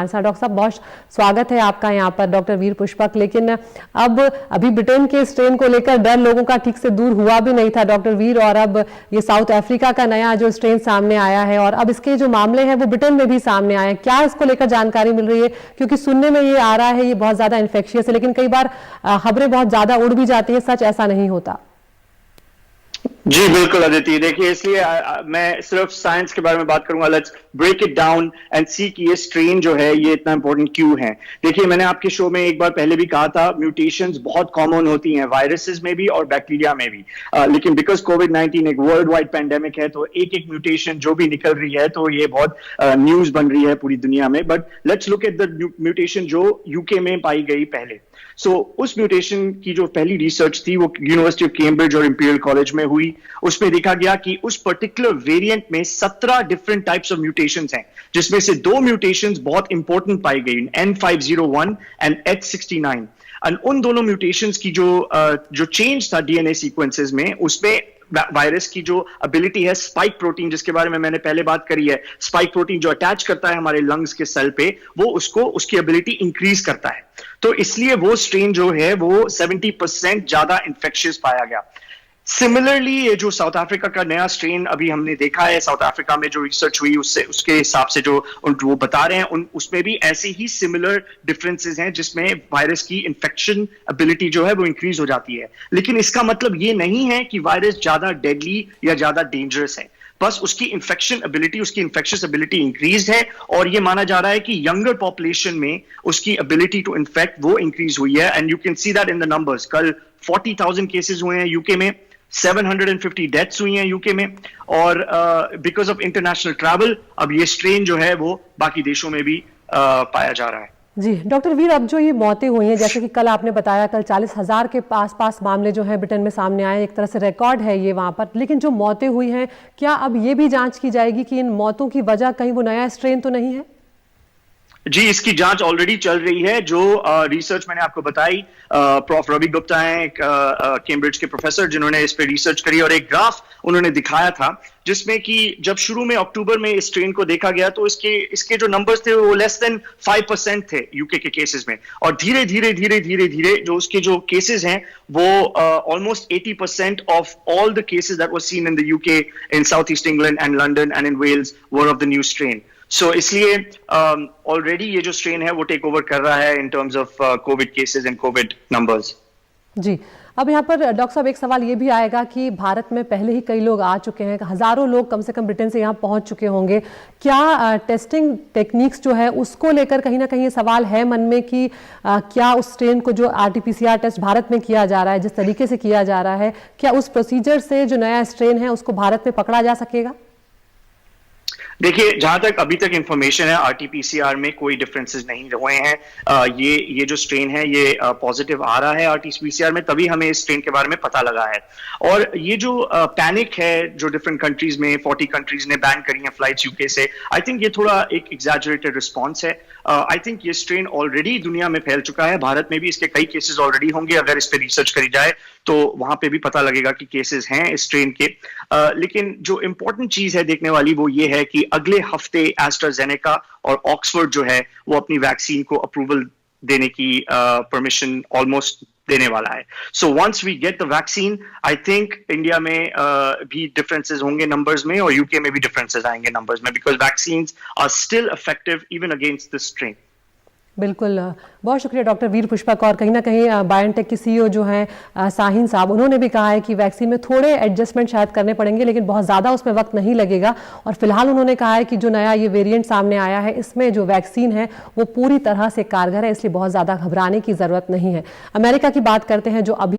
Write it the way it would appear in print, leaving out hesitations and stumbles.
Doctor साहब बहुत स्वागत है आपका यहाँ पर डॉक्टर वीर पुष्पक। लेकिन अब अभी ब्रिटेन के स्ट्रेन को लेकर डर लोगों का ठीक से दूर हुआ भी नहीं था डॉक्टर वीर, और अब ये साउथ अफ्रीका का नया जो स्ट्रेन सामने आया है और अब इसके जो मामले हैं वो ब्रिटेन में भी सामने आए हैं। क्या इसको लेकर जानकारी मिल रही है? क्योंकि सुनने में ये आ रहा है ये बहुत ज्यादा इन्फेक्शियस है, लेकिन कई बार खबरें बहुत ज्यादा उड़ भी जाती है, सच ऐसा नहीं होता। जी बिल्कुल अदिति, देखिए इसलिए मैं सिर्फ साइंस के बारे में बात करूंगा। Let's break it down and see कि ये स्ट्रेन जो है ये इतना इंपॉर्टेंट क्यों है। देखिए मैंने आपके शो में एक बार पहले भी कहा था, म्यूटेशंस बहुत कॉमन होती हैं वायरसेस में भी और बैक्टीरिया में भी, लेकिन बिकॉज कोविड-19 एक वर्ल्ड वाइड पैंडेमिक है तो एक एक म्यूटेशन जो भी निकल रही है तो ये बहुत न्यूज बन रही है पूरी दुनिया में। But let's look at the mutation जो यूके में पाई गई पहले। उस म्यूटेशन की जो पहली रिसर्च थी वो यूनिवर्सिटी ऑफ कैम्ब्रिज और इंपीरियल कॉलेज में हुई। उसमें देखा गया कि उस पर्टिकुलर वेरिएंट में 17 डिफरेंट टाइप्स ऑफ म्यूटेशंस हैं, जिसमें से 2 म्यूटेशंस बहुत इंपॉर्टेंट पाई गई, N501 एंड H69। उन दोनों म्यूटेशंस की जो चेंज था डीएनए सीक्वेंसेस में, उसमें वायरस की जो एबिलिटी है स्पाइक प्रोटीन, जिसके बारे में मैंने पहले बात करी है, स्पाइक प्रोटीन जो अटैच करता है हमारे लंग्स के सेल पे, वो उसकी एबिलिटी इंक्रीज करता है। तो इसलिए वो स्ट्रेन जो है वो 70% ज्यादा इन्फेक्शियस पाया गया। सिमिलरली ये जो साउथ अफ्रीका का नया स्ट्रेन अभी हमने देखा है, साउथ अफ्रीका में जो रिसर्च हुई उसके हिसाब से जो वो बता रहे हैं उसमें भी ऐसे ही सिमिलर डिफरेंसेस हैं, जिसमें वायरस की इन्फेक्शन एबिलिटी जो है वो इंक्रीज हो जाती है। लेकिन इसका मतलब ये नहीं है कि वायरस ज्यादा डेडली या ज्यादा डेंजरस है, बस उसकी इन्फेक्शियस एबिलिटी इंक्रीज है। और ये माना जा रहा है कि यंगर पॉपुलेशन में उसकी एबिलिटी टू इन्फेक्ट वो इंक्रीज हुई है। And you can see that in the numbers. कल 40,000 केसेस हुए हैं यूके में, 750 डेथ्स हुई हैं यूके में, और बिकॉज ऑफ इंटरनेशनल ट्रैवल अब ये स्ट्रेन जो है वो बाकी देशों में भी पाया जा रहा है। जी डॉक्टर वीर, अब जो ये मौतें हुई हैं, जैसे कि कल आपने बताया कल 40,000 के पास मामले जो हैं ब्रिटेन में सामने आए, एक तरह से रिकॉर्ड है ये वहां पर, लेकिन जो मौतें हुई हैं क्या अब ये भी जांच की जाएगी कि इन मौतों की वजह कहीं वो नया स्ट्रेन तो नहीं है? जी, इसकी जांच ऑलरेडी चल रही है। जो रिसर्च मैंने आपको बताई, प्रोफ रवि गुप्ता हैं कैम्ब्रिज के प्रोफेसर, जिन्होंने इस पे रिसर्च करी और एक ग्राफ उन्होंने दिखाया था जिसमें कि जब शुरू में अक्टूबर में इस स्ट्रेन को देखा गया तो इसके जो नंबर्स थे वो लेस देन 5% थे यूके के केसेस में, और धीरे धीरे जो उसके जो केसेस हैं वो almost 80% of all the cases that was seen in the UK, in south east England and London and in Wales were of the new strain. इसलिए ऑलरेडी ये जो स्ट्रेन है वो टेक ओवर कर रहा है in terms of covid cases and covid numbers. जी, अब यहाँ पर डॉक्टर साहब एक सवाल ये भी आएगा कि भारत में पहले ही कई लोग आ चुके हैं, हजारों लोग कम से कम ब्रिटेन से यहाँ पहुंच चुके होंगे। क्या टेस्टिंग टेक्निक्स जो है उसको लेकर कहीं ना कहीं ये सवाल है मन में कि क्या उस स्ट्रेन को जो RT-PCR टेस्ट भारत में किया जा रहा है, जिस तरीके से किया जा रहा है, क्या उस प्रोसीजर से जो नया स्ट्रेन है उसको भारत में पकड़ा जा सकेगा? देखिए, जहां तक अभी तक इंफॉर्मेशन है, RT-PCR में कोई डिफरेंसेस नहीं हुए हैं। ये जो स्ट्रेन है ये पॉजिटिव आ रहा है RT-PCR में, तभी हमें इस स्ट्रेन के बारे में पता लगा है। और ये जो पैनिक है जो डिफरेंट कंट्रीज में 40 कंट्रीज ने बैन करी है फ्लाइट्स यूके से, आई थिंक ये थोड़ा एक एग्जैजरेटेड रिस्पॉन्स है। आई थिंक ये स्ट्रेन ऑलरेडी दुनिया में फैल चुका है, भारत में भी इसके कई केसेस ऑलरेडी होंगे। अगर इस पे रिसर्च करी जाए तो वहां पे भी पता लगेगा कि केसेस हैं इस स्ट्रेन के। लेकिन जो इंपॉर्टेंट चीज है देखने वाली वो ये है कि अगले हफ्ते एस्ट्राजेनेका और ऑक्सफोर्ड जो है वो अपनी वैक्सीन को अप्रूवल देने की परमिशन ऑलमोस्ट देने वाला है। So once we get the vaccine, I think India में भी डिफरेंसेस होंगे नंबर्स में, और यूके में भी डिफरेंसेस आएंगे नंबर्स में, because vaccines are still effective even against this strain. बिल्कुल, बहुत शुक्रिया डॉक्टर वीर पुष्पक। और कहीं ना कहीं बायोटेक की CEO जो हैं साहिन साहब, उन्होंने भी कहा है कि वैक्सीन में थोड़े एडजस्टमेंट शायद करने पड़ेंगे, लेकिन बहुत ज़्यादा उसमें वक्त नहीं लगेगा। और फिलहाल उन्होंने कहा है कि जो नया ये वेरिएंट सामने आया है इसमें जो वैक्सीन है वो पूरी तरह से कारगर है, इसलिए बहुत ज़्यादा घबराने की ज़रूरत नहीं है। अमेरिका की बात करते हैं जो अभी